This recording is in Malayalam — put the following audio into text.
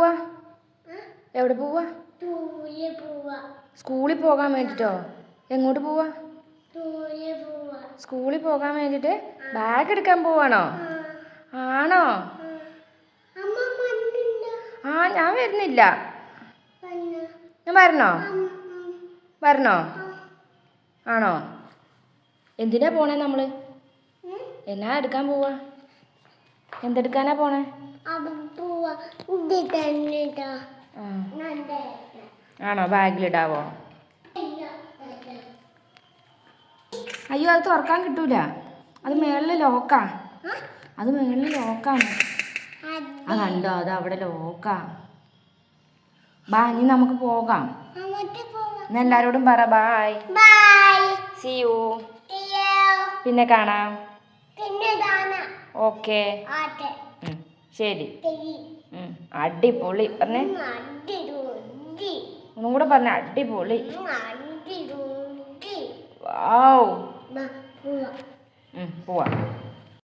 പോവാ? എവിടെ പോവാ? സ്കൂളിൽ പോകാൻ വേണ്ടിട്ടോ? എങ്ങോട്ട് പോവാ? സ്കൂളിൽ പോകാൻ വേണ്ടിട്ട് ബാഗ് എടുക്കാൻ പോവാണോ? ആണോ? ആ ഞാൻ വരുന്നില്ല. ഞാൻ വരണോ? വരണോ? ആണോ? എന്തിനാ പോണേ നമ്മള്? എന്നാ എടുക്കാൻ പോവാ? എന്തെടുക്കാനാ പോണേ? ആണോ? ബാഗിലിടാവോ? അയ്യോ അത് തുറക്കാൻ കിട്ടൂല. അത് മേളിൽ ലോക്കാ. അത് മേളിൽ ലോക്കാണ്. ആ കണ്ടോ? അത് അവിടെ ലോക്കാ. ബാ ഇനി നമുക്ക് പോകാം. ഇന്ന് എല്ലാരോടും പറ ബായ്. See you. പിന്നെ കാണാം. ഓക്കെ. ശരി. അടിപൊളി പറഞ്ഞേ. ഒന്നും കൂടെ പറഞ്ഞ അടിപൊളി. വൗ. പോവാ.